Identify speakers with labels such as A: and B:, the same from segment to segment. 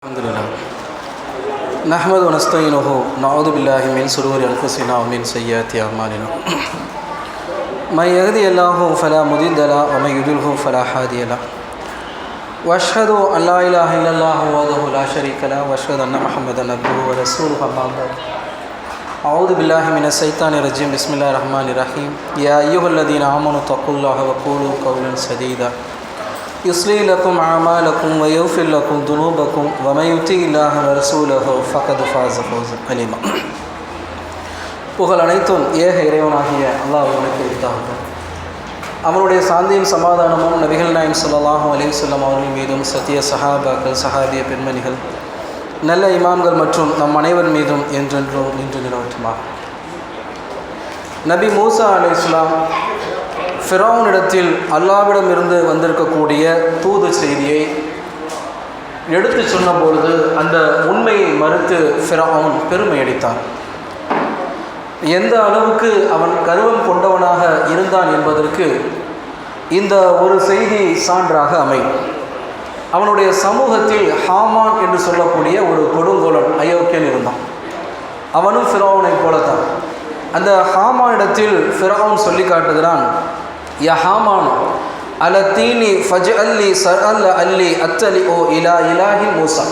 A: الحمدلله نحمد ونستعينه ونعوذ بالله من شرور انفسنا ومن سيئات اعمالنا من يهده الله فلا مضل له ومن يضلل فلا هادي له واشهد ان لا اله الا الله وحده لا شريك له واشهد ان محمدا عبده ورسوله اما بعد اعوذ بالله من الشيطان الرجيم بسم الله الرحمن الرحيم يا ايها الذين امنوا اتقوا الله وقولوا قولا سديدا يصلح لكم أعمالكم ويغفر لكم ذنوبكم ومن يطع الله ورسوله فقد فاز فوزا عظيما. புகழ் அனைத்தும் ஏக இறைவனாகிய அல்லாஹ்வுக்கு உரித்தாகும். அவருடைய சாந்தியும் சமாதானமும் நபிகள் நாயகம் ஸல்லல்லாஹு அலைஹி வஸல்லம் அவர்கள் மீதும் சத்திய சஹாபாக்கள் சஹாபிய பெண்மணிகள் நல்ல இமாம்கள் மற்றும் நம் அனைவர் மீதும் என்றென்றும் நின்று நிலவட்டுமாக. நபி மூசா அலைஹிஸ்ஸலாம் ஃபிரௌனிடத்தில் அல்லாஹ்விடமிருந்து வந்திருக்கக்கூடிய தூது செய்தியை எடுத்து சொன்னபொழுது அந்த உண்மையை மறுத்து ஃபிரௌன் பெருமையடித்தான். எந்த அளவுக்கு அவன் கர்வம் கொண்டவனாக இருந்தான் என்பதற்கு இந்த ஒரு செய்தி சான்றாக அமையும். அவனுடைய சமூகத்தில் ஹாமான் என்று சொல்லக்கூடிய ஒரு கொடுங்கோலன் அயோக்கியன் இருந்தான். அவனும் ஃபிரௌனை போலத்தான். அந்த ஹாமானிடத்தில் ஃபிரௌன் சொல்லி காட்டுகிறான், யா ஹாமான் அலத்தீனி ஃபஜ்அல்லி சஅல்ல அல்லி அத்தலி ஓ இலா இலாஹி மூசா,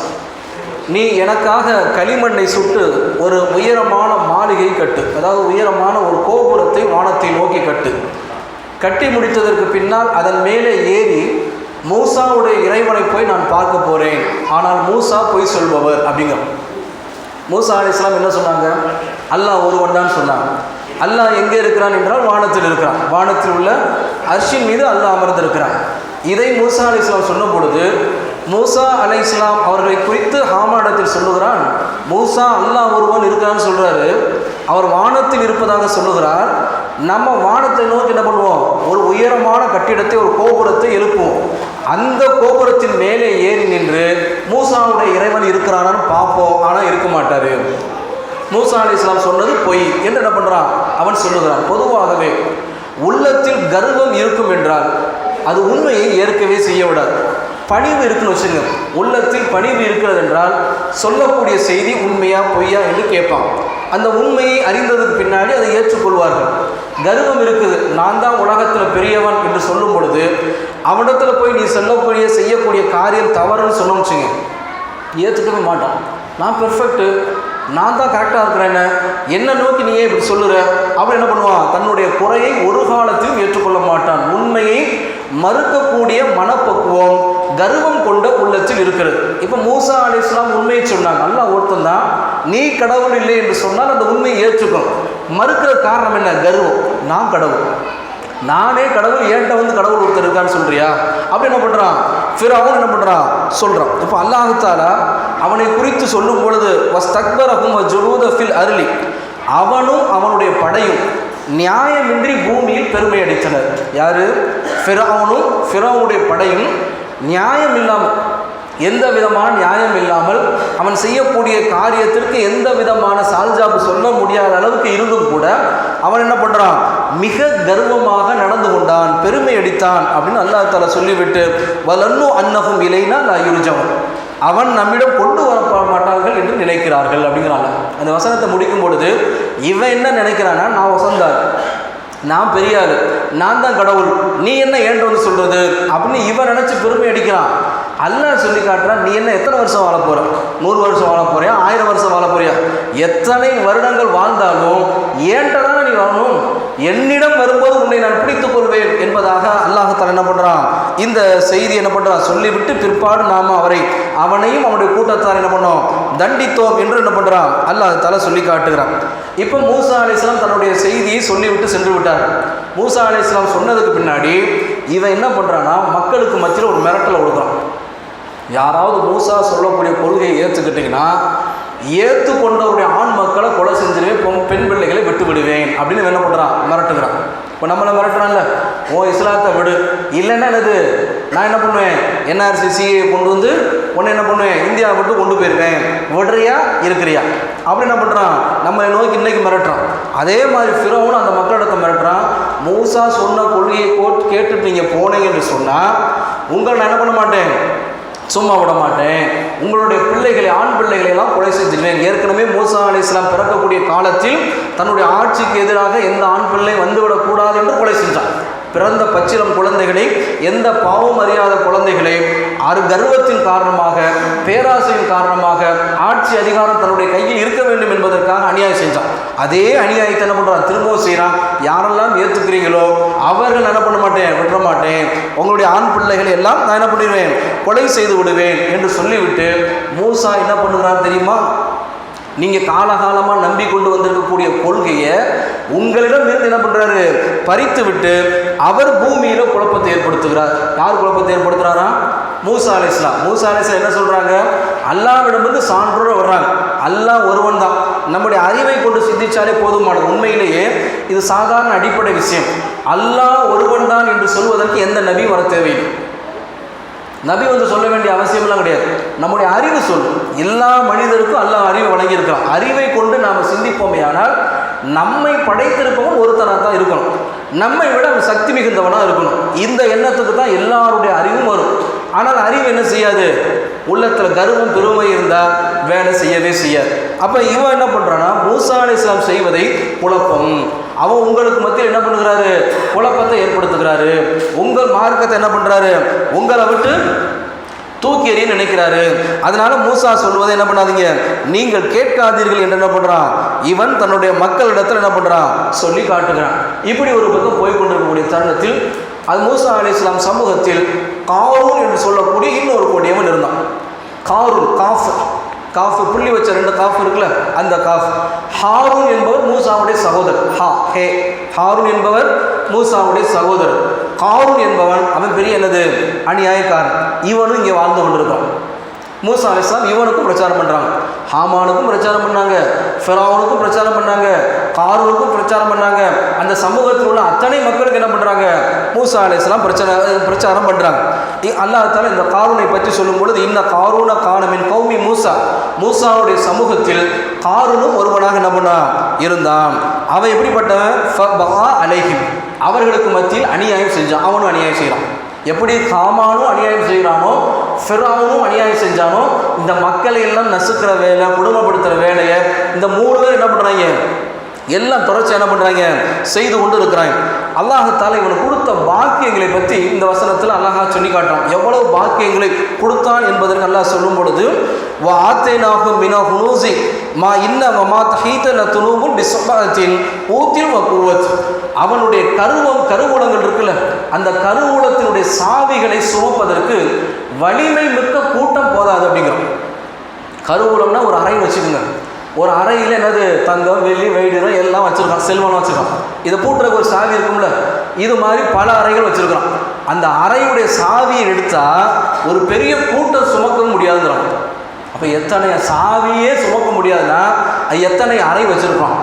A: நீ எனக்காக களிமண்ணை சுட்டு ஒரு உயரமான மாளிகை கட்டு, அதாவது உயரமான ஒரு கோபுரத்தை வானத்தை நோக்கி கட்டி முடித்ததற்கு பின்னால் அதன் மேலே ஏறி மூசாவுடைய இறைவனை போய் நான் பார்க்க போகிறேன், ஆனால் மூசா பொய் சொல்பவர் அப்படிங்கிற. மூசா அலைஹிஸ்ஸலாம் என்ன சொன்னாங்க? அல்லாஹ் ஒருவன் தான் சொன்னாங்க. அல்லாஹ் எங்கே இருக்கிறான் என்றால் வானத்தில் இருக்கிறான். வானத்தில் உள்ள அர்ஷின் மீது அல்லாஹ் அமர்ந்திருக்கிறான். இதை மூசா அலைஹிஸ்ஸலாம் சொன்ன பொழுது மூசா அலைஹிஸ்ஸலாம் அவர்களை குறித்து ஹாமானிடத்தில் சொல்லுகிறான், மூசா அல்லாஹ் ஒருவன் இருக்கிறான்னு சொல்கிறாரு, அவர் வானத்தில் இருப்பதாக சொல்லுகிறார். நம்ம வானத்தை நோக்கி என்ன பண்ணுவோம்? ஒரு உயரமான கட்டிடத்தை, ஒரு கோபுரத்தை எழுப்புவோம். அந்த கோபுரத்தின் மேலே ஏறி நின்று மூசாவுடைய இறைவன் இருக்கிறானான்னு பார்ப்போம், ஆனால் இருக்க மாட்டார். மூசா அலைஹிஸ்ஸலாம் சொன்னது பொய் என்று என்ன பண்ணுறான்? அவன் சொல்லுகிறான். பொதுவாகவே உள்ளத்தில் கர்வம் இருக்கும் என்றால் அது உண்மையை ஏற்கவே செய்ய விடாது. பணிவு இருக்குன்னு வச்சுங்க, உள்ளத்தில் பணிவு இருக்கிறது என்றால் சொல்லக்கூடிய செய்தி உண்மையா பொய்யா என்று கேட்பான். அந்த உண்மையை அறிந்ததுக்கு பின்னாடி அதை ஏற்றுக்கொள்வார்கள். கர்வம் இருக்குது, நான் தான் உலகத்தில் பெரியவன் என்று சொல்லும் பொழுது அவனிடத்தில் போய் நீ சொல்லக்கூடிய செய்யக்கூடிய காரியம் தவறுன்னு சொன்னோம்னு வச்சுங்க, ஏற்றுக்கவே மாட்டான். நான் பெர்ஃபெக்ட்டு, நான் தான் கரெக்டாக இருக்கிறேன்னு என்ன நோக்கி நீயே இப்படி சொல்லுற அப்படி என்ன பண்ணுவான்? தன்னுடைய குறையை ஒரு காலத்திலும் ஏற்றுக்கொள்ள மாட்டான். உண்மையை மறுக்கக்கூடிய மனப்பக்குவம் கர்வம் கொண்ட உள்ளத்தில் இருக்கிறது. இப்போ மூசா அலைஹிஸ்ஸலாம் உண்மையை சொன்னாங்க, அல்லாஹ் ஒருத்தன் தான், நீ கடவுள் இல்லை என்று சொன்னால் அந்த உண்மையை ஏற்றுக்கும். மறுக்கிற காரணம் என்ன? கர்வம். நான் கடவுள், நானே கடவுள், ஏன்ட்ட வந்து கடவுள் ஒருத்தர் இருக்கான்னு சொல்றியா அப்படி என்ன பண்ணுறான்? ஃபிரௌன் என்ன பண்ணுறான்? சொல்கிறான். இப்போ அல்லாஹ் தஆலா அவனை குறித்து சொல்லும் பொழுது வஸ்தக்பரஹும் வஜுலூத ஃபில் அர்லி, அவனும் அவனுடைய படையும் நியாயமின்றி பூமியில் பெருமை அடித்தனர். யாரு? ஃபிரௌனும் ஃபிரௌனுடைய படையும் நியாயம் இல்லாமல், எந்த விதமான நியாயம் இல்லாமல் அவன் செய்யக்கூடிய காரியத்திற்கு எந்த விதமான சால்ஜாப்பு சொல்ல முடியாத அளவுக்கு இருந்தும் கூட அவன் என்ன பண்ணுறான்? மிக கர்வமாக நடந்து கொண்டான், பெருமை அடித்தான் அப்படின்னு அல்லாஹ் தஆலா சொல்லிவிட்டு வலன்னு அன்னஹும் இலைனா லா யுர்ஜவன், அவன் நம்மிடம் கொண்டு வர மாட்டார்கள் என்று நினைக்கிறார்கள் அப்படிங்கிறாங்க. அந்த வசனத்தை முடிக்கும் பொழுது இவன் என்ன நினைக்கிறான்னா, நான் வசந்தார், நான் பெரிய ஆள், நான் தான் கடவுள், நீ என்ன ஏன்ட்டு வந்து சொல்கிறது அப்படின்னு இவன் நினச்சி பெருமை அடிக்கிறான். அல்லாஹ் சொல்லி காட்டுறான், நீ என்ன எத்தனை வருஷம் வாழ போகிற? 100 வருஷம் வாழ போறியா? 1000 வருஷம் வாழ போறியா? எத்தனை வருடங்கள் வாழ்ந்தாலும் ஏன்ட்ட தானே நீ வாழணும், என்னிடம் வரும்போது உன்னை நான் பிடித்துக் கொள்வேன் என்பதாக அல்லாஹ் தஆலா என்ன பண்ணுறான்? இந்த செய்தி என்ன பண்ணுறான்? சொல்லிவிட்டு பிற்பாடு நாம் அவனையும் அவனுடைய கூட்டத்தார் என்ன பண்ணோம்? தண்டித்தோம் என்று என்ன பண்ணுறான்? அல்லாஹ் தஆலா சொல்லி காட்டுகிறான். இப்போ மூசா அலைஹிஸ்ஸலாம் தன்னுடைய செய்தியை சொல்லிவிட்டு சென்று விட்டார். மூசா அலைஹிஸ்ஸலாம் சொன்னதுக்கு பின்னாடி இவன் என்ன பண்ணுறான்னா, மக்களுக்கு மத்தியில் ஒரு மிரட்டலை கொடுக்குறான். யாராவது மூசா சொல்லக்கூடிய கொள்கையை ஏற்றுக்கிட்டிங்கன்னா ஏற்றுக்கொண்டவருடைய ஆண் மக்களை கொலை செஞ்சிருவேன், பெண் பிள்ளைகளை விட்டு விடுவேன் அப்படின்னு என்ன பண்ணுறான்? மிரட்டுகிறான். இப்போ நம்மளை மிரட்டுறான்ல, ஓ இஸ்லாத்தை விடு, இல்லைன்னா என்னது, நான் என்ன பண்ணுவேன்? என்ஆர்சி சிஏ கொண்டு வந்து ஒன்று என்ன பண்ணுவேன்? இந்தியாவை விட்டு கொண்டு போயிருவேன், விடுறியா இருக்கிறியா அப்படி என்ன பண்ணுறான்? நம்ம நோக்கி இன்னைக்கு மிரட்டுறான். அதே மாதிரி ஃபிரௌன் அந்த மக்களிடத்தை மிரட்டுறான். மூசா சொன்ன கொள்கையை கேட்டுட்டு நீங்கள் போனீங்க என்று சொன்னால் உங்களை நான் என்ன பண்ண மாட்டேன், சும்மா விட மாட்டேன், உங்களுடைய பிள்ளைகளை, ஆண் பிள்ளைகளை எல்லாம் கொலை செஞ்சிருவேன். ஏற்கனவே மூசா அலைஹிஸ்ஸலாம் பிறக்கக்கூடிய காலத்தில் தன்னுடைய ஆட்சிக்கு எதிராக எந்த ஆண் பிள்ளை வந்துவிடக்கூடாது என்று கொலை செஞ்சான். பிறந்த பச்சிலம் குழந்தைகளை, எந்த பாவம் அறியாத குழந்தைகளை கர்வத்தின் காரணமாக, பேராசையின் காரணமாக ஆட்சி அதிகாரம் தன்னுடைய கையில் இருக்க வேண்டும் என்பதற்காக அநியாயம் செஞ்சான். அதே அநியாயத்தை என்ன பண்ணுறான், திரும்பவும் செய்கிறான். யாரெல்லாம் ஏற்றுக்கிறீங்களோ அவர்கள் என்ன பண்ண மாட்டேன், விட மாட்டேன், உங்களுடைய ஆண் பிள்ளைகளை எல்லாம் நான் என்ன பண்ணிடுவேன், கொலை செய்து விடுவேன் என்று சொல்லிவிட்டு மூசா என்ன பண்ணுறான் தெரியுமா? நீங்கள் காலகாலமாக நம்பி கொண்டு வந்திருக்கக்கூடிய கொள்கையை உங்களிடம் இருந்து என்ன பண்ணுறாரு, பறித்து விட்டு அவர் பூமியில் குழப்பத்தை ஏற்படுத்துகிறார். யார் குழப்பத்தை ஏற்படுத்துகிறாரா? மூசா அலைஹிஸ்ஸலாம். மூசா அலைஹிஸ்ஸலாம் என்ன சொல்கிறாங்க, அல்லாஹ்விடமிருந்து சான்றோடு வர்றாங்க. அல்லாஹ் ஒருவன் தான், நம்முடைய அறிவை கொண்டு சிந்திச்சாலே போதுமானது. உண்மையிலேயே இது சாதாரண அடிப்படை விஷயம். அல்லாஹ் ஒருவன் தான் என்று சொல்வதற்கு எந்த நபி வர தேவையில்லை. நபி சொல்ல வேண்டிய அவசியம்லாம் கிடையாது. நம்முடைய அறிவு சொல்லும். எல்லா மனிதருக்கும் அல்லாஹ் அறிவை வழங்கியிருக்கிறான். அறிவை கொண்டு நாம் சிந்திப்போமே ஆனால் நம்மை படைத்திருப்பவன் ஒருத்தனாக தான் இருக்கணும், நம்மை விட அவன் சக்தி மிகுந்தவனாக இருக்கணும். இந்த எண்ணத்துக்கு தான் எல்லாருடைய அறிவும் வரும். ஆனால் அறிவு என்ன செய்யாது, உள்ளத்தில் கர்வம் பெருமை இருந்தால் வேலை செய்யவே செய்யாது. அப்போ இவன் என்ன பண்ணுறான்னா, மூசா அலைஹிஸ்ஸலாம் செய்வதை குழப்பம், அவன் உங்களுக்கு மத்தியில் என்ன பண்ணுகிறாரு, குழப்பத்தை ஏற்படுத்துகிறாரு. உங்கள் மார்க்கத்தை என்ன பண்ணுறாரு, உங்களை விட்டு தூக்கி எறிய நினைக்கிறாரு. அதனால மூசா சொல்வதை என்ன பண்ணாதீங்க, நீங்கள் கேட்காதீர்கள் என்று என்ன பண்ணுறான், இவன் தன்னுடைய மக்களிடத்தில் என்ன பண்ணுறான், சொல்லி காட்டுகிறான். இப்படி ஒரு பக்கம் போய்கொண்டிருக்கக்கூடிய தருணத்தில் அது மூசா அலைஹிஸ்ஸலாம் சமூகத்தில் காரூன் என்று சொல்லக்கூடிய இன்னொரு கொடியவன் இருந்தான். காரூன், காஃப் புள்ளி வச்ச 2 காஃப் இருக்குல்ல, அந்த காஃப். ஹாரூன் என்பவர் மூசாவுடைய சகோதரர். ஹாரூன் என்பவர் மூசாவுடைய சகோதரர். காரூன் என்பவன் அவன் பெரிய என்னது, அநியாயக்காரன். இவனும் இங்கே வாழ்ந்து கொண்டிருக்கான். மூசா அலைஹிஸ்ஸலாம் இவனுக்கும் பிரச்சாரம் பண்ணுறாங்க, ஹாமானுக்கும் பிரச்சாரம் பண்ணாங்க, ஃபிரௌனுக்கும் பிரச்சாரம் பண்ணாங்க, காரூனுக்கும் பிரச்சாரம் பண்ணாங்க. அந்த சமூகத்தில் உள்ள அத்தனை மக்களுக்கு என்ன பண்ணுறாங்க, மூசா அலைஹிஸ்ஸலாம் பிரச்சாரம் பண்ணுறாங்க. அல்லாஹ் தஆலா இந்த காரூனை பற்றி சொல்லும் பொழுது, இன்ன காரூன கான மின் கௌமி மூசா, மூசாவுடைய சமூகத்தில் காரூனும் ஒருவனாக என்ன பண்ணா இருந்தான். அவன் எப்படிப்பட்டவன், ஃபபகா அலைஹிம், அவர்களுக்கு மத்தியில் அநியாயம் செஞ்சான். அவனும் அநியாயம் செய்கிறான். எப்படி ஹாமானும் அநியாயம் செய்கிறானோ, ஃபிரௌனும் அநியாயம் செஞ்சானோ, இந்த மக்களை எல்லாம் நசுக்கிற வேலை, குடும்பப்படுத்துகிற வேலையை இந்த 3 பேர் என்ன பண்ணுறாங்க, எல்லாம் தொடர்ச்சி என்ன பண்ணுறாங்க, செய்து கொண்டு இருக்கிறாங்க. அல்லாஹ் தஆலா இவனுக்கு கொடுத்த பாக்கியங்களை பற்றி இந்த வசனத்தில் அல்லாஹ் சொல்லி காட்டுறான். எவ்வளவு பாக்கியங்களை கொடுத்தான் என்பதற்கு அல்லாஹ் சொல்லும் பொழுது, வா ஆத்தைனாஹு மின ஹுனூஸி மா இன்ன வமா தஹீத லதுனூபுன் பிஸ்ஸபாத்தின் ஊத்தில் வ குவத். அவனுடைய கருவூலங்கள் இருக்குல்ல, அந்த கருவூலத்தினுடைய சாவிகளை சுமப்பதற்கு வலிமை மிக்க கூட்டம் போதாது அப்படிங்கிறோம். கருவூலம்னா ஒரு அறை வச்சுக்கோங்க. ஒரு அறையில் என்னது, தங்கம், வெள்ளி, வைடூரியம் எல்லாம் வச்சுருக்கான், செல்வம்லாம் வச்சுருக்கான். இதை பூட்டுறதுக்கு ஒரு சாவி இருக்கும்ல, இது மாதிரி பல அறைகள் வச்சுருக்கான். அந்த அறையுடைய சாவியை எடுத்தால் ஒரு பெரிய கூட்டம் சுமக்க முடியாதுங்கிறான். அப்போ எத்தனை சாவியே சுமக்க முடியாதுன்னா எத்தனை அறை வச்சுருக்கான்.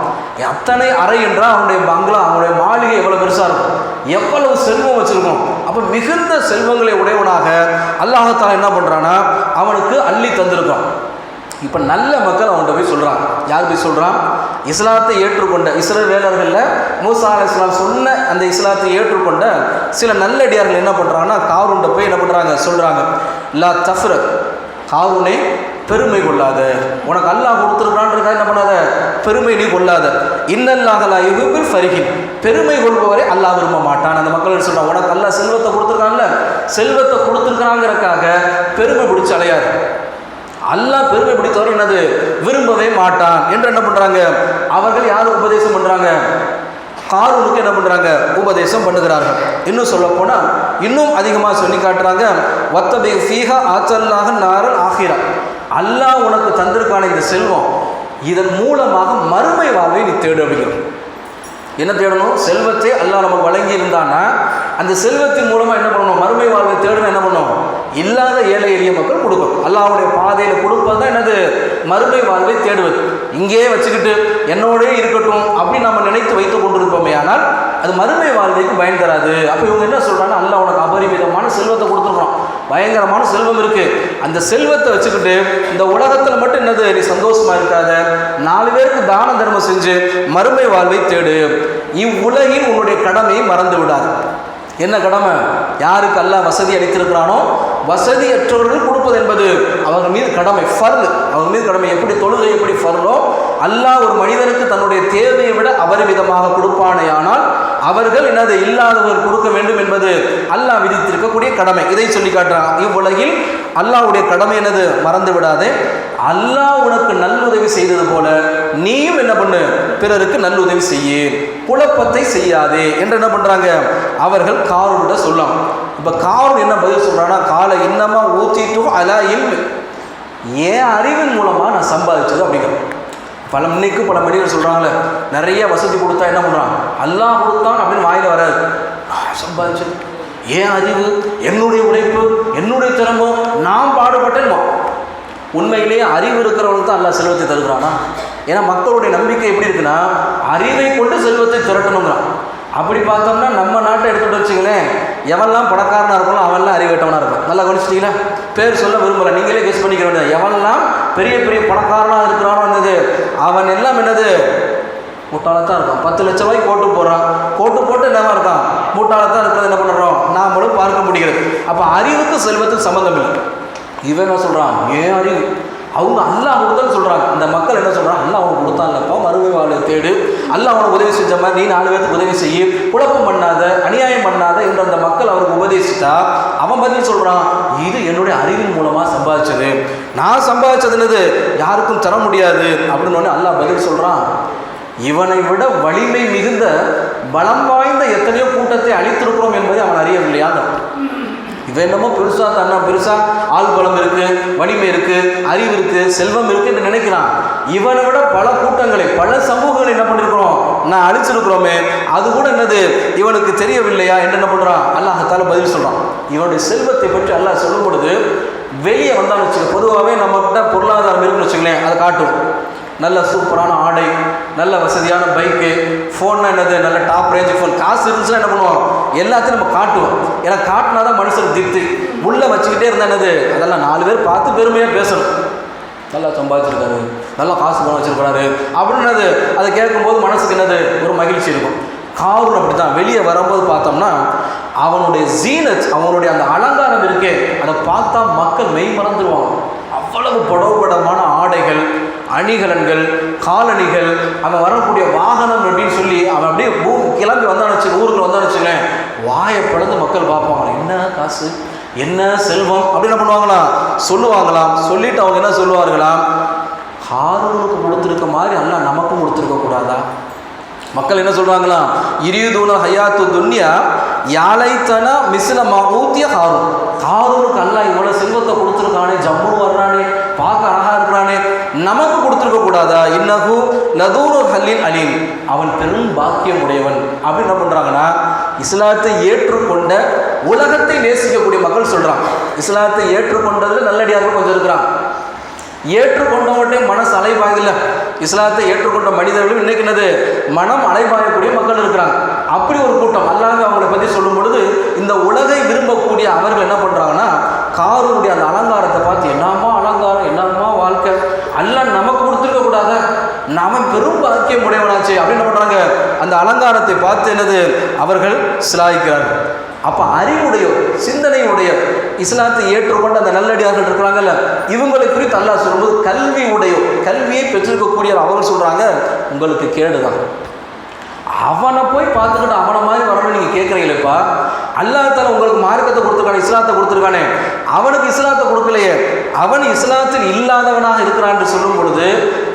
A: அத்தனை அறை என்றால் அவனுடைய பங்களா, அவனுடைய மாளிகை எவ்வளோ பெருசாக இருக்கும், எவ்வளவு செல்வம் வச்சுருக்கோம். அப்போ மிகுந்த செல்வங்களை உடையவனாக அல்லாஹ் தஆலா என்ன பண்ணுறான்னா அவனுக்கு அள்ளி தந்திருக்கான். இப்போ நல்ல மக்கள் அவன்கிட்ட போய் சொல்கிறான். யார் போய் சொல்கிறான், இஸ்லாத்தை ஏற்றுக்கொண்ட இஸ்ரவேலர்களில் மூசா அலைஹிஸ்ஸலாம் சொன்ன அந்த இஸ்லாத்தை ஏற்றுக்கொண்ட சில நல்லடியார்கள் என்ன பண்ணுறாங்கன்னா காரூன்கிட்ட போய் என்ன பண்ணுறாங்க, சொல்கிறாங்க, லா தஃப்ரக், காரூனே பெருமை கொள்ளாத, உனக்கு அல்லாஹ் கொடுத்துருக்கான்றதுக்காக என்ன பண்ணாத, பெருமை நீ கொள்ளாத. இன்னல்லாஹ லா யுஹிப்புல் ஃபரிஹின், பெருமை கொள்பவரை அல்லாஹ் விரும்ப மாட்டான். அந்த மக்கள் சொல்கிறான், உனக்கு அல்லாஹ் செல்வத்தை கொடுத்துருக்கான்ல, செல்வத்தை கொடுத்துருக்காங்கிறதுக்காக பெருமை பிடிச்சி அலையாது. அல்லாஹ் பெருமை பிடித்தவர் என்னது, விரும்பவே மாட்டான் என்று என்ன பண்ணுறாங்க அவர்கள். யார் உபதேசம் பண்ணுறாங்க, காரூனுக்கு என்ன பண்ணுறாங்க, உபதேசம் பண்ணுகிறார்கள். இன்னும் சொல்ல போனால் இன்னும் அதிகமாக சொல்லி காட்டுறாங்க, வத்தபி ஃபீஹா ஆச்சல்லாக நாரல் ஆகிரா, அல்லாஹ் உனக்கு தந்திருக்கான இந்த செல்வம், இதன் மூலமாக மறுமை வாழ்வை நீ தேடு அப்படிங்கிறோம். என்ன தேடணும், செல்வத்தை அல்லாஹ் நமக்கு வழங்கி இருந்தான்னா அந்த செல்வத்தின் மூலமாக என்ன பண்ணணும், மறுமை வாழ்வை தேடணும். என்ன பண்ணணும், இல்லாத ஏழை எளிய மக்கள் கொடுக்கணும். அல்லாஹ்வுடைய பாதையில் கொடுப்பது தான் என்னது, மறுமை வாழ்வை தேடுவது. இங்கேயே வச்சுக்கிட்டு என்னோடே இருக்கட்டும் அப்படின்னு நம்ம நினைத்து வைத்து கொண்டிருப்போமே ஆனால் அது மறுமை வாழ்வைக்கு பயன் தராது. அப்போ இவங்க என்ன சொல்கிறாங்கன்னா, அல்லாஹ் உனக்கு அபரிமிதமான செல்வத்தை கொடுத்துருக்கோம், பயங்கரமான செல்வம் இருக்குது, அந்த செல்வத்தை வச்சுக்கிட்டு இந்த உலகத்தில் மட்டும் என்னது நீ சந்தோஷமாக இருக்காத, 4 பேருக்கு தான தர்மம் செஞ்சு மறுமை வாழ்வை தேடு. இவ்வுலகில் உன்னுடைய கடமையை மறந்து விடாது. என்ன கடமை, யாருக்கு அல்லாஹ் வசதி அளித்திருக்கிறானோ வசதியற்றவர்கள் கொடுப்பது என்பது அவர்கள் மீது கடமை, ஃபர்து, அவங்க மீது கடமை. எப்படி தொழுகை எப்படி ஃபர்தோ, அல்லாஹ் ஒரு மனிதனுக்கு தன்னுடைய தேவையை விட அபரிமிதமாக கொடுப்பானேயானால் அவர்கள் என்னது இல்லாதவர் கொடுக்க வேண்டும் என்பது அல்லாஹ் விதித்திருக்கக்கூடிய கடமை. இதை சொல்லி காட்டுறான். இவ்வுலகில் அல்லாஹ்வுடைய கடமை என்னது மறந்து விடாதே. அல்லாஹ் உனக்கு நல்லுதவி செய்தது போல நீயும் என்ன பண்ணு, பிறருக்கு நல்லுதவி செய்ய, குழப்பத்தை செய்யாதே என்று என்ன பண்றாங்க அவர்கள் காரூன்கிட்ட சொல்லலாம். இப்ப காரூன் என்ன பதில் சொல்றான்னா, கால இன்னமா ஊத்திட்டு அலா இல்மி, ஏன் அறிவின் மூலமா நான் சம்பாதிச்சது அப்படிங்கிற. பல மனிதர்கள் சொல்றாங்களே, நிறைய வசதி கொடுத்தா என்ன பண்றான், அல்லாஹ் கொடுத்தான் அப்படின்னு வாயில வராது, சம்பாதிச்சது ஏன் அறிவு, என்னுடைய உழைப்பு, என்னுடைய திறமோ, நான் பாடுபட்டேன். உண்மையிலேயே அறிவு இருக்கிறவங்களுக்கு தான் அல்லாஹ் செல்வத்தை தருகிறானா? ஏன்னா மக்களுடைய நம்பிக்கை எப்படி இருக்குன்னா, அறிவை கொண்டு செல்வத்தை திரட்டணுங்கிறான். அப்படி பார்த்தோம்னா நம்ம நாட்டை எடுத்துகிட்டு வச்சுங்களேன், எவன்லாம் பணக்காரனாக இருக்கணும் அவன்லாம் அறிவேட்டவனாக இருக்கும். நல்லா கவனிச்சிட்டிங்களா? பேர் சொல்ல விரும்பலை, நீங்களே கெஸ் பண்ணிக்க வேண்டியது. எவன்லாம் பெரிய பெரிய பணக்காரனாக இருக்கிறானோ என்னது, அவன் எல்லாம் என்னது முட்டாளத்தான் இருக்கான். 10 லட்ச ரூபாய்க்கு கோட்டு போடுறான், கோட்டு போட்டு என்னவா இருக்கான், முட்டாளத்தான் இருக்கிறது என்ன பண்ணுறோம் நாமளும் பார்க்க முடிகிறது. அப்போ அறிவுக்கு செல்வத்துக்கு சம்மந்தம் இல்லை. இவன் என்ன சொல்கிறான், ஏன் அறிவு, அவங்க அல்லாஹ் கொடுத்தான்னு சொல்கிறாங்க. அந்த மக்கள் என்ன சொல்கிறாங்க, அல்லாஹ் அவனுக்கு கொடுத்தான் இல்லைப்பா, மறுமை வாழை தேடு, அல்லாஹ் அவனுக்கு உதவி செஞ்ச மாதிரி நீ 4 பேருக்கு உதவி செய்ய, குழப்பம் பண்ணாத, அநியாயம் பண்ணாத என்று அந்த மக்கள் அவருக்கு உபதேசித்தா அவன் பதில் சொல்கிறான், இது என்னுடைய அறிவின் மூலமாக சம்பாதிச்சது, நான் சம்பாதிச்சதுன்னது யாருக்கும் தர முடியாது அப்படின்னு அல்லாஹ் பதில் சொல்கிறான். இவனை விட வலிமை மிகுந்த பலம் வாய்ந்த எத்தனையோ கூட்டத்தை அழித்திருக்கிறோம் என்பதை அவன் அறியவில்லையா? இவன் என்னமோ பெருசா தன்னா பெருசா ஆள் பலம் இருக்கு, வலிமை இருக்கு, அறிவு இருக்கு, செல்வம் இருக்கு என்று நினைக்கிறான். இவனை விட பல கூட்டங்களை, பல சமூகங்களை என்ன பண்ணிருக்கிறோம், நான் அழிச்சிருக்கிறோமே, அது கூட என்னது இவனுக்கு தெரியவில்லையா என்று என்ன பண்றான் அல்லாஹ்தால பதில் சொல்றான். இவனுடைய செல்வத்தை பற்றி அல்லாஹ் சொல்லும் பொழுது வெளியே வந்தான்னு வச்சுக்க, பொதுவாகவே நம்மகிட்ட பொருளாதாரம் இருக்குன்னு வச்சுங்களேன், அதை காட்டும். நல்ல சூப்பரான ஆடை, நல்ல வசதியான பைக்கு, ஃபோன்னா என்னது நல்ல டாப் ரேஞ்ச் ஃபோன், காசு இருந்துச்சுன்னா என்ன பண்ணுவோம், எல்லாத்தையும் நம்ம காட்டுவோம். ஏன்னா காட்டினா தான் மனுஷனுக்கு திருப்தி. உள்ளே வச்சுக்கிட்டே இருந்தா என்னது, அதெல்லாம் 4 பேர் பார்த்து பெருமையாக பேசணும், நல்லா சம்பாதிச்சிருக்காரு, நல்லா காசு பணம் வச்சிருக்காரு அப்படின்னது. அதை கேட்கும்போது மனசுக்கு என்னது ஒரு மகிழ்ச்சி இருக்கும். காரூன் அப்படி தான். வெளியே வரும்போது பார்த்தோம்னா அவனுடைய ஜீனத், அவனுடைய அந்த அலங்காரம் இருக்கே, அதை பார்த்தா மக்கள் மெய் மறந்துடுவாங்க. அவ்வளவு படவுபடமான ஆடைகள், அணிகலன்கள், காலணிகள், அவன் வரக்கூடிய வாகனம் அப்படின்னு சொல்லி அவன் அப்படியே கிளம்பி வந்தானுச்சு, ஊருக்கு வந்தானுச்சுங்களேன், வாயை பிளந்து மக்கள் பார்ப்பாங்க, என்ன காசு, என்ன செல்வம் அப்படின்னு என்ன பண்ணுவாங்களாம், சொல்லுவாங்களாம். சொல்லிட்டு அவங்க என்ன சொல்லுவார்களாம், காரூனுக்கு கொடுத்துருக்க மாதிரி அல்லாஹ் நமக்கும் கொடுத்துருக்க கூடாதா? மக்கள் என்ன சொல்றாங்களாம், இரியுதூன ஹயாத்து துன்யா யாலைத்தனா மிஸ்லமா ஊத்திய காரூன். காரூனுக்கு அல்லாஹ் இவ்வளவு செல்வத்தை கொடுத்துருக்கானே, ஜம்மு வர்றானே, பார்க்க அழகா இருக்கிறானே, நமக்கு கொடுத்துருக்க கூடாதா? இன்னஹு லதூரு ஹல்லின் அலீம், அவன் பெரும் பாக்கியம் உடையவன் அப்படின்னு என்ன பண்றாங்கன்னா, இஸ்லாத்தை ஏற்றுக்கொண்ட உலகத்தை நேசிக்கக்கூடிய மக்கள் சொல்றாங்க. இஸ்லாத்தை ஏற்றுக்கொண்டதுல நல்லடியார்கள் கொஞ்சம் இருக்கிறான். ஏற்றுக்கொண்டவட்டே மனசு அலைபாயதில்லை. இஸ்லாத்தை ஏற்றுக்கொண்ட மனிதர்களும் இன்னைக்கு என்னது மனம் அலைபாயக்கூடிய மக்கள் இருக்கிறாங்க. அப்படி ஒரு கூட்டம் அல்லாஹ் அவங்களை பற்றி சொல்லும் பொழுது இந்த உலகை விரும்பக்கூடிய அவர்கள் என்ன பண்ணுறாங்கன்னா, காரூனுடைய அந்த அலங்காரத்தை பார்த்து என்னம்மா அலங்காரம், என்னம்மா வாழ்க்கை, அல்லாஹ் நமக்கு கொடுத்துருக்க கூடாத, நாம பெரும் பாக்கியம் உடையவனாச்சு அப்படின்னு என்ன பண்ணுறாங்க, அந்த அலங்காரத்தை பார்த்து என்னது அவர்கள் சிலாய்க்கிறார்கள். அப்போ அறிவுடைய சிந்தனையுடைய இஸ்லாத்தை ஏற்றுக்கொண்டு அந்த நல்லடியார்கள் இருக்கிறாங்கல்ல, இவங்களை குறித்து அல்லாஹ் சொல்லும்போது கல்வி உடைய, கல்வியை பெற்றிருக்கக்கூடிய அவங்க சொல்கிறாங்க, உங்களுக்கு கேடுதான். அவனை போய் பார்த்துக்கிட்டு அவனை மாதிரி வரணும்னு நீங்கள் கேட்குறீங்களேப்பா, அல்லாஹ்தால உங்களுக்கு மார்க்கத்தை கொடுத்துருக்கானே, இஸ்லாத்தை கொடுத்துருக்கானே, அவனுக்கு இஸ்லாத்தை கொடுக்கலையே, அவன் இஸ்லாத்தில் இல்லாதவனாக இருக்கிறான்னு சொல்லும் பொழுது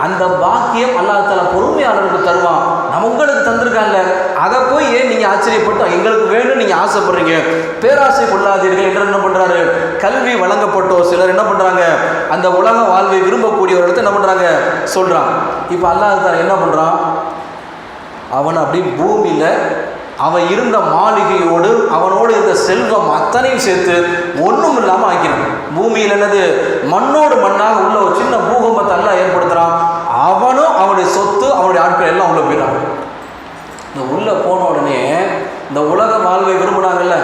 A: அந்த பாக்கியம் அல்லாஹ்தால பொறுமையாளருக்கு தருவான். நம்ம உங்களுக்கு தந்திருக்காங்க, அதை போய் ஏன் நீங்கள் ஆச்சரியப்பட்டு எங்களுக்கு வேணும்னு நீங்கள் ஆசைப்படுறீங்க, பேராசை கொள்ளாதீர்கள் என்று என்ன பண்ணுறாரு, கல்வி வழங்கப்பட்டோ சிலர் என்ன பண்ணுறாங்க, அந்த உலக வாழ்வை விரும்பக்கூடியவர்களை என்ன பண்ணுறாங்க சொல்கிறான். இப்போ அல்லாஹ்தால என்ன பண்ணுறான், அவன் அப்படி பூமியில் அவன் இருந்த மாளிகையோடு அவனோடு இருந்த செல்வம் அத்தனையும் சேர்த்து ஒன்றும் இல்லாமல் ஆக்கிறான். பூமியில் என்னது மண்ணோடு மண்ணாக உள்ள ஒரு சின்ன பூகம்பத்தை எல்லாம் ஏற்படுத்துகிறான். அவனும் அவனுடைய சொத்து அவனுடைய ஆட்கள் எல்லாம் உள்ள போயிடான். இந்த உள்ளே போன உடனே இந்த உலக வாழ்வை விரும்பினாங்கல்ல,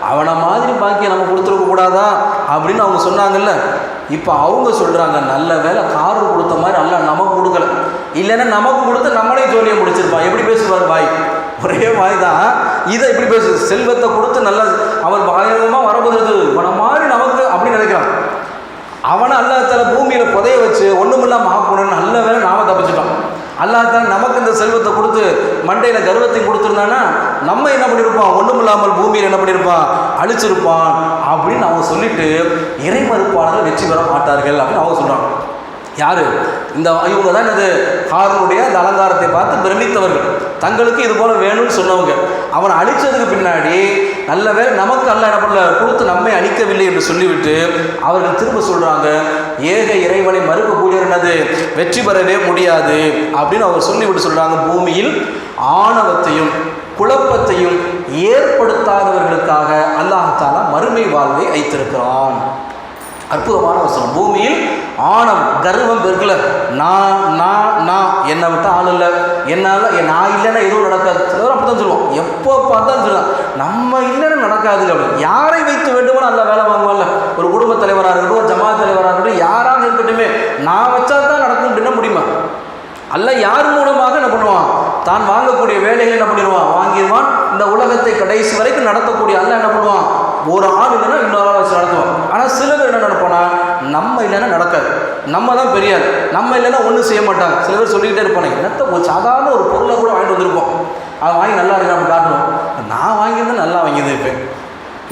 A: அவனை மாதிரி பாக்கியை நம்ம கொடுத்துருக்க கூடாதா அப்படின்னு அவங்க சொன்னாங்கல்ல. இப்போ அவங்க சொல்கிறாங்க, நல்ல வேலை காரூன் கொடுத்த மாதிரி அல்லாஹ் நமக்கு கொடுக்கல, இல்லைன்னா நமக்கு கொடுத்து நம்மளே ஜோலியை முடிச்சிருப்பான். எப்படி பேசுவார் வாய், ஒரே வாய் தான், இதை எப்படி பேசு, செல்வத்தை கொடுத்து நல்லா அவர் பயங்கரமாக வரப்படுறது இவனை மாதிரி நமக்கு அப்படி அப்படின்னு நினைக்கிறான். அவனை அல்லாஹ்தாலா பூமியில் புதைய வச்சு ஒன்றுமில்லாமல் ஆக்கணும்னு நல்ல வேலை நாம தப்பிச்சிட்டோம். அல்லாஹ்தாலா நமக்கு இந்த செல்வத்தை கொடுத்து மண்டையில் கர்வத்தையும் கொடுத்துருந்தானா நம்ம என்ன பண்ணியிருப்பான், ஒன்றுமில்லாமல் பூமியில் என்ன பண்ணியிருப்பான், அழிச்சிருப்பான் அப்படின்னு அவங்க சொல்லிட்டு இறை மறுப்பாளர்கள் வெற்றி பெற மாட்டார்கள் அப்படின்னு அவங்க சொல்கிறாங்க. யாரு? இந்த இவங்க தான் இது ஹாரூனுடைய அந்த அலங்காரத்தை பார்த்து பிரமித்தவர்கள், தங்களுக்கு இது போல வேணும்னு சொன்னவங்க. அவனை அழிச்சதுக்கு பின்னாடி நல்ல வேலை நமக்கு அல்ல என்ன பண்ணல கொடுத்து நம்மை அழிக்கவில்லை என்று சொல்லிவிட்டு அவர்கள் திரும்ப சொல்றாங்க, ஏக இறைவனை மறுக்கக்கூடியவர் என்னது வெற்றி பெறவே முடியாது அப்படின்னு அவர் சொல்லிவிட்டு சொல்றாங்க, பூமியில் ஆணவத்தையும் குழப்பத்தையும் ஏற்படுத்தாதவர்களுக்காக அல்லாஹ் மறுமை வாழ்வை வைத்திருக்கிறான். அற்புதமான வசனம். பூமியில் ஆணவம் கர்வம் இருக்குல்ல, நான் என்னை விட்டு ஆள் இல்லை, என்னால் நான் இல்லைன்னா எதுவும் நடக்காது. சிலர் அப்படி தான் சொல்லுவோம், எப்போ பார்த்தாலும் சொல்லலாம் நம்ம இல்லைன்னா நடக்காது அப்படின்னு. யாரை வைத்து வேண்டுமோ நல்ல வேலை வாங்குவாங்கல்ல, ஒரு குடும்ப தலைவராக இருக்கட்டும், ஒரு ஜமாத் தலைவராக இருக்கட்டும், யாராக இருக்கட்டுமே நான் வச்சா தான் நடக்கும் அப்படின்னா முடியுமா? அல்ல யார் மூலமாக என்ன பண்ணுவான், தான் வாங்கக்கூடிய வேலைகள் என்ன பண்ணிடுவான், வாங்கிடுவான். இந்த உலகத்தை கடைசி வரைக்கும் நடத்தக்கூடிய அல்ல என்ன பண்ணுவான், ஒரு ஆள் இல்லைன்னா இன்னொரு ஆள் வச்சு நடத்துவான். ஆனால் சில பேர் என்ன நினைப்போனா, நம்ம இல்லைன்னா நடக்காது, நம்ம தான் பெரிய ஆள், நம்ம இல்லைன்னா ஒன்றும் செய்ய மாட்டாங்க. சில பேர் சொல்லிக்கிட்டே இருப்பாங்க, என்னத்தை ஒரு சாதாரண ஒரு பொருளை கூட வாங்கிட்டு வந்திருப்போம், அதை வாங்கி நல்லா இருக்கு நம்ம காட்டுவோம், நான் வாங்கியிருந்தேன் நல்லா வாங்கியது. இப்போ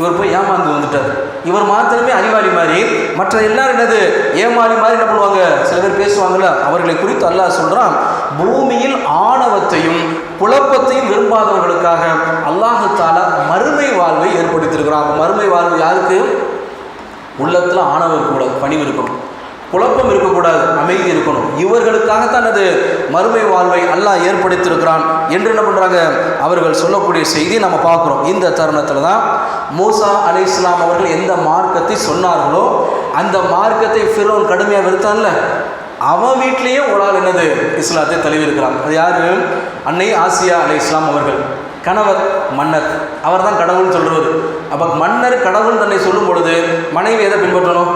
A: இவர் போய் ஏமாந்து வந்துட்டார், இவர் மாத்திரமே அறிவாளி மாதிரி, மற்ற எல்லாரும் என்னது ஏமாளி மாதிரி என்ன பண்ணுவாங்க, சில பேர் பேசுவாங்கல்ல, அவர்களை குறித்து அல்லாஹ் சொல்றான், பூமியில் ஆணவத்தையும் குழப்பத்தையும் விரும்பாதவர்களுக்காக அல்லாஹ் தஆலா மறுமை வாழ்வை ஏற்படுத்தியிருக்கிறான். மறுமை வாழ்வு யாருக்கு? உள்ளத்தில் ஆணவம் இருக்கக்கூடாது, பணிவு இருக்கணும், குழப்பம் இருக்கக்கூடாது, அமைதி இருக்கணும். இவர்களுக்காகத்தான் அது மறுமை வாழ்வை அல்லாஹ் ஏற்படுத்தியிருக்கிறான் என்று என்ன பண்ணுறாங்க அவர்கள் சொல்லக்கூடிய செய்தியை நம்ம பார்க்குறோம். இந்த தருணத்தில் தான் மூசா அலைஹிஸ்ஸலாம் அவர்கள் எந்த மார்க்கத்தை சொன்னார்களோ அந்த மார்க்கத்தை ஃபிரௌன் கடுமையாக வெறுத்தான்ல, அவன் வீட்லேயே ஒரு ஆள் என்னது இஸ்லாத்தை தழுவிருக்கிறான். அது யாரு? அன்னை ஆசியா அலைஹிஸ்ஸலாம் அவர்கள். கணவர் மன்னர், அவர் தான் கடவுள்னு சொல்கிறவர். அப்போ மன்னர் கடவுள் தன்னை சொல்லும் பொழுது மனைவி எதை பின்பற்றணும்?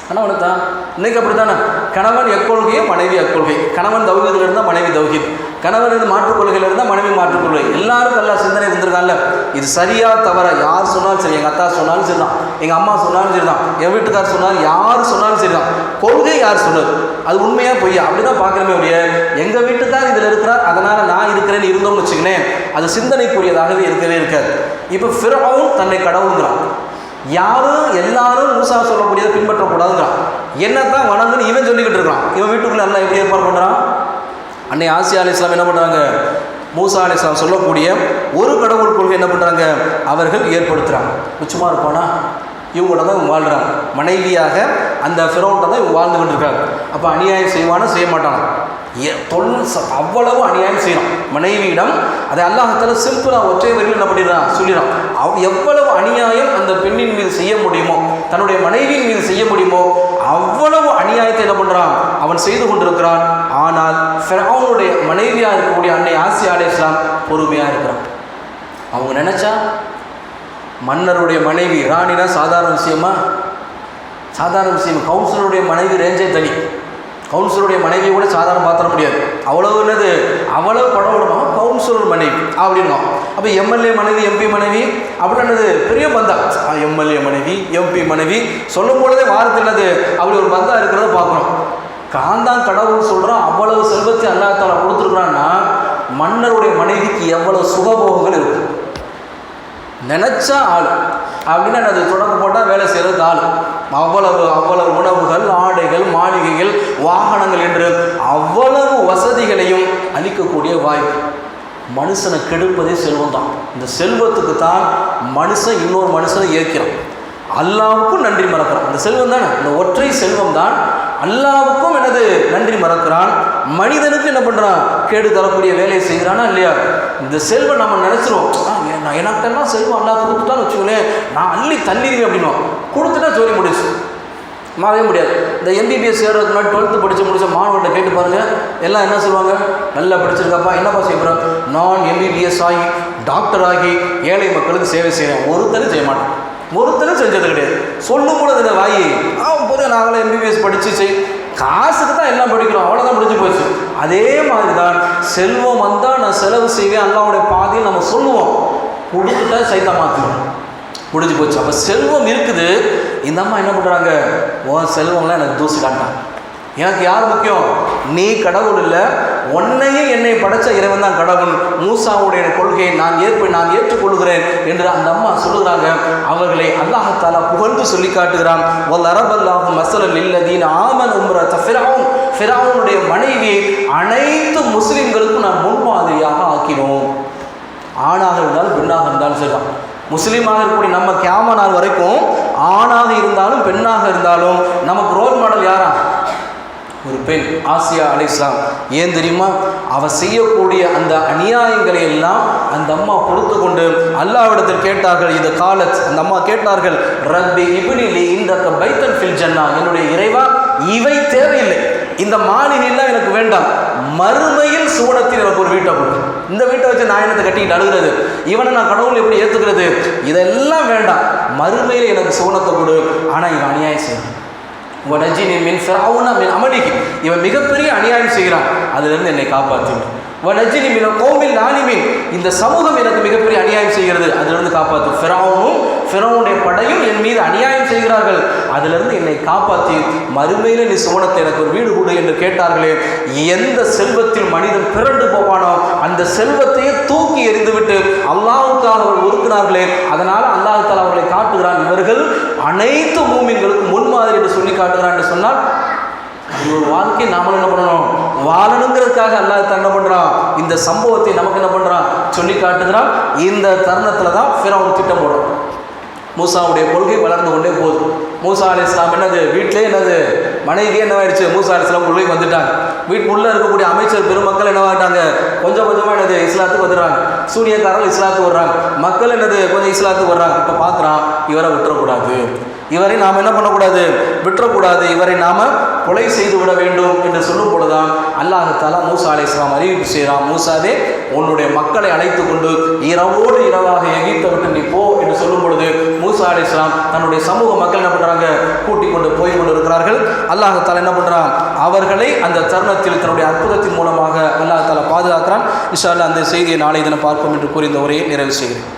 A: கணவனுக்கு தான். இன்னைக்கு அப்படி தானே, கணவன் எக்கொள்கையோ மனைவி எக்கொள்கை, கணவன் தௌஹீதில் இருந்தால் மனைவி தௌஹீத், கணவன் இது மாற்றுக்கொள்கையில் இருந்தால் மனைவி மாற்றுக்கொள்கை. எல்லாருக்கும் எல்லா சிந்தனை இருந்திருக்காங்கல்ல, இது சரியா தவற யார் சொன்னாலும் சரி, எங்கள் அத்தா சொன்னாலும் சரி தான், எங்கள் அம்மா சொன்னாலும் சரி தான், என் வீட்டுக்கார் சொன்னாலும் யார் சொன்னாலும் சரி தான், கொள்கை யார் சொன்னது அது உண்மையா பொய்யா அப்படி தான் பார்க்குறமே ஒழிய எங்கள் வீட்டுக்கார் இதில் இருக்கிறார் அதனால் நான் இருக்கிறேன்னு இருந்தோம்னு வச்சுக்கினேன், அது சிந்தனைக்குரியதாகவே இருக்கவே இருக்காது. இப்போ ஃபிரௌன் தன்னை கடவுளுங்கிறான், யாரும் எல்லாரும் மூசா சொல்லக்கூடியதை பின்பற்றக்கூடாதுங்கிறான், என்னத்தான் வணங்குன்னு இவன் சொல்லிக்கிட்டு இருக்கான். இவன் வீட்டுக்குள்ள எல்லாம் எப்படி ஏற்பாடு பண்ணுறான்? அன்னை ஆசியா அலைஹிஸ்ஸலாம் என்ன பண்ணுறாங்க, மூசா அலைஹிஸ்ஸலாம் சொல்லக்கூடிய ஒரு கடவுள் கொள்கை என்ன பண்ணுறாங்க அவர்கள் ஏற்படுத்துகிறாங்க. சும்மா இருப்பானா, இவங்களோட தான் இவங்க வாழ்கிறாங்க, மனைவியாக அந்த ஃபிரௌன்ட்ட தான் இவங்க வாழ்ந்து கொண்டு இருக்காங்க. அப்போ அநியாயம் செய்வானா செய்ய மாட்டானா? அவ்வளவு அநியாயம் செய்யணும் மனைவியிடம். அதை அல்லாஹ் தஆலா சிம்பிளாக ஒற்றை வரியில் என்ன பண்ணிடுறான் சொல்லிடுறான். எவ்வளவு அநியாயம் அந்த பெண்ணின் மீது செய்ய முடியுமோ, தன்னுடைய மனைவியின் மீது செய்ய முடியுமோ அவ்வளவு அநியாயத்தை என்ன பண்ணுறான் அவன் செய்து கொண்டிருக்கிறான். ஆனால் ஃபிரௌனுடைய மனைவியாக இருக்கக்கூடிய அன்னை ஆசியா அலைஹிஸ்ஸலாம் பொறுமையாக இருக்கிறான். அவங்க நினைச்சா மன்னருடைய மனைவி ராணினா சாதாரண விஷயமா? சாதாரண விஷயம். கவுன்சிலருடைய மனைவி ரேஞ்சே தனி, கவுன்சிலருடைய மனைவியை கூட சாதாரண பார்த்துட முடியாது, அவ்வளவு என்னது அவ்வளவு படம் விடுமா கவுன்சிலர் மனைவி அப்படின்னா. அப்போ எம்எல்ஏ மனைவி எம்பி மனைவி அப்படின்னது பெரிய பந்தா, எம்எல்ஏ மனைவி எம்பி மனைவி சொல்லும் பொழுதே வாரத்தில் என்னது அப்படி ஒரு பந்தா இருக்கிறத பார்க்கணும். காந்தான் கடவுள் சொல்கிறான், அவ்வளவு செல்வத்தை அல்லாஹ் தஆலா கொடுத்துருக்குறான்னா மன்னருடைய மனைவிக்கு எவ்வளவு சுகபோகங்கள் இருக்கும். நினச்சா ஆள் அப்படின்னா அது தொடர்பு போட்டால் வேலை செய்கிறதுக்கு ஆள், அவ்வளவு உணவுகள் ஆடைகள் மாளிகைகள் வாகனங்கள் என்று அவ்வளவு வசதிகளையும் அளிக்கக்கூடிய வாய்ப்பு. மனுஷனை கெடுப்பதே செல்வம் தான். இந்த செல்வத்துக்கு தான் மனுஷன் இன்னொரு மனுஷனை ஏற்கிறான், அல்லாவுக்கும் நன்றி மறக்கிறான். இந்த செல்வம் தானே, இந்த ஒற்றை செல்வம் தான் அல்லாவுக்கும் எனது நன்றி மறக்கிறான், மனிதனுக்கு என்ன பண்ணுறான் கேடு தரக்கூடிய வேலையை செய்கிறானா இல்லையா? இந்த செல்வம் நம்ம நினச்சிருவோம், நான் எனக்கிட்டலாம் செல்வம் அல்லா கொடுத்துட்டான்னு வச்சுக்கோங்களேன், நான் அள்ளி தள்ளிடுவேன் அப்படின்னா கொடுத்துட்டா சொல்லி முடிச்சு மாறவே முடியாது. இந்த எம்பிபிஎஸ் சேர்றதுக்கு முன்னாடி 12th முடிச்ச மாணவர்கிட்ட கேட்டு பாருங்கள், எல்லாம் என்ன சொல்லுவாங்க, நல்லா படிச்சிருக்காப்பா, என்னப்பா செய்யப்படுறேன், நான் எம்பிபிஎஸ் ஆகி டாக்டர் ஆகி ஏழை மக்களுக்கு சேவை செய்கிறேன். ஒருத்தரும் செய்ய மாட்டேன், ஒருத்தரும் செஞ்சது கிடையாது. சொல்லும் பொழுது இந்த வாயி போது நாங்களும் எம்பிபிஎஸ் படித்து காசுக்கு தான் எல்லாம் படிக்கிறோம், அவ்வளோதான் முடிஞ்சு போச்சு. அதே மாதிரி தான் செல்வம் வந்தால் நான் செலவு செய்வேன் அல்லாஹ்வுடைய பாதையில் நம்ம சொல்லுவோம், கொடுத்துட்டா சைத்தா மாற்றுவோம், முடிஞ்சு போச்சு. அப்போ செல்வம் இருக்குது, இந்த அம்மா என்ன பண்ணுறாங்க, உன் செல்வம்லாம் எனக்கு தூசி காட்டான், எனக்கு யார் முக்கியம், நீ கடவுள் இல்லை, உன்னையும் என்னை படைச்ச இறைவன் தான் கடவுள், மூசாவுடைய கொள்கையை நான் ஏற்றுக்கொள்கிறேன் என்று அந்த அம்மா சொல்லுகிறாங்க. அவர்களை அல்லாஹ் தஆலா புகழ்ந்து சொல்லி காட்டுகிறான். வல்லரபல்லாஹு மஸலல் இல்லதீன ஆமனு இம்ரஅத ஃபிரௌனுடைய மனைவியை அனைத்து முஸ்லிம்களுக்கும் நான் முன்மாதிரியாக ஆக்கினோம். ஆணாக இருந்தாலும் பெண்ணாக இருந்தாலும் சரிதான். முஸ்லீமாக இருக்கக்கூடிய நம்ம கியாம நாள் வரைக்கும் ஆணாக இருந்தாலும் பெண்ணாக இருந்தாலும் நமக்கு ரோல் மாடல் யாரா? ஒரு பெண், ஆசியா அலைஹிஸ்ஸலாம். ஏன் தெரியுமா? அவ செய்யக்கூடிய அந்த அநியாயங்களை எல்லாம் அந்த அம்மா பொறுத்து கொண்டு அல்லாஹ்விடத்தில் கேட்டார்கள். இந்த காலத் அந்த அம்மா கேட்டார்கள், ரப்பி இப்னி லி இந்தக பைத்தன் ஃபில் ஜன்னா, என்னுடைய இறைவா இவை தேவையில்லை, இந்த மாளிகையெல்லாம் எனக்கு வேண்டாம், மறுமையில் சுவனத்தில் எனக்கு ஒரு வீட்டை கொடு, இந்த வீட்டை வச்சு நான் என்னத்தை கட்டிக்கிட்டு அழுகிறது, இவனை நான் கடவுள் எப்படி ஏற்றுக்கிறது, இதெல்லாம் வேண்டாம், மறுமையில் எனக்கு சுவனத்தை கொடு, ஆனால் இவன் அநியாயம் செய்யணும், இவன் மிகப்பெரிய அநியாயம் செய்கிறான், அதிலிருந்து என்னை காப்பாற்று. இந்த சமூகம் எனக்கு மிகப்பெரிய அநியாயம் செய்கிறது, அதிலிருந்து காப்பாற்று. ஃபிரௌனுடைய படையும் என் மீது அநியாயம் செய்கிறார்கள், அதிலிருந்து என்னை காப்பாற்றி மறுமையில நீ சுவனத்தை எனக்கு ஒரு வீடு கொடு என்று கேட்டார்களே. எந்த செல்வத்தில் மனிதன் பிறண்டு போவானோ அந்த செல்வத்தையே தூக்கி எறிந்துவிட்டு அல்லாஹ்வுக்காக அவர்கள் ஒதுக்கினார்களே, அதனால அல்லாஹ் தஆலா அவர்களை காட்டுகிறான், இவர்கள் அனைத்து மூமின்களுக்கு முன்மாதிரி என்று சொல்லி காட்டுகிறான் என்று சொன்னால், ஒரு வாழ்க்கை நாம என்ன பண்ணணும், வாழணுங்கிறதுக்காக அல்லாஹ் என்ன பண்றான், இந்த சம்பவத்தை நமக்கு என்ன பண்றான் சொல்லி காட்டுகிறான். இந்த தருணத்துல தான் ஃபிரௌன் திட்டம் போடுறான். மூசாவுடைய கொள்கை வளர்ந்து கொண்டே போகுது. மூசா அலைஹிஸ்ஸலாம் என்னது வீட்டிலே என்னது மனைவியே என்னவாயிடுச்சு, மூசா அலைஹிஸ்ஸலாம் கொள்கைக்கு வந்துட்டாங்க. வீட்டுக்குள்ளே இருக்கக்கூடிய அமைச்சர் பெருமக்கள் என்னவாயிட்டாங்க, கொஞ்சம் கொஞ்சமாக என்னது இஸ்லாத்துக்கு வந்துடுறாங்க. சூனியக்காரர்கள் இஸ்லாத்துக்கு வர்றாங்க, மக்கள் என்னது கொஞ்சம் இஸ்லாத்துக்கு வர்றாங்க. இப்போ பார்க்குறான், இவரை விட்டுறக்கூடாது, இவரை நாம் என்ன பண்ணக்கூடாது, விட்டுறக்கூடாது, இவரை நாம் கொலை செய்து விட வேண்டும் என்று சொல்லும் பொழுதுதான் அல்லாஹ் தஆலா மூசா அலைஹிஸ்ஸலாம் அறிவிப்பு செய்கிறான், மூசாவே உன்னுடைய மக்களை அழைத்து கொண்டு இரவோடு இரவாக எகிப்தை விட்டு நீ போ என்று சொல்லும் பொழுது மூசா அலைஹிஸ்ஸலாம் தன்னுடைய சமூக மக்கள் என்ன பண்ணுறாங்க, கூட்டிக் கொண்டு போய் கொண்டு இருக்கிறார்கள். அல்லாஹ் தஆலா என்ன பண்ணுறான், அவர்களை அந்த தருணத்தில் தன்னுடைய அற்புதத்தின் மூலமாக அல்லாஹ் தஆலா பாதுகாக்கிறான். இன்ஷா அல்லாஹ் அந்த செய்தியை நாளை தினம் பார்ப்போம் என்று கூறி இந்த உரையை நிறைவு செய்கிறேன்.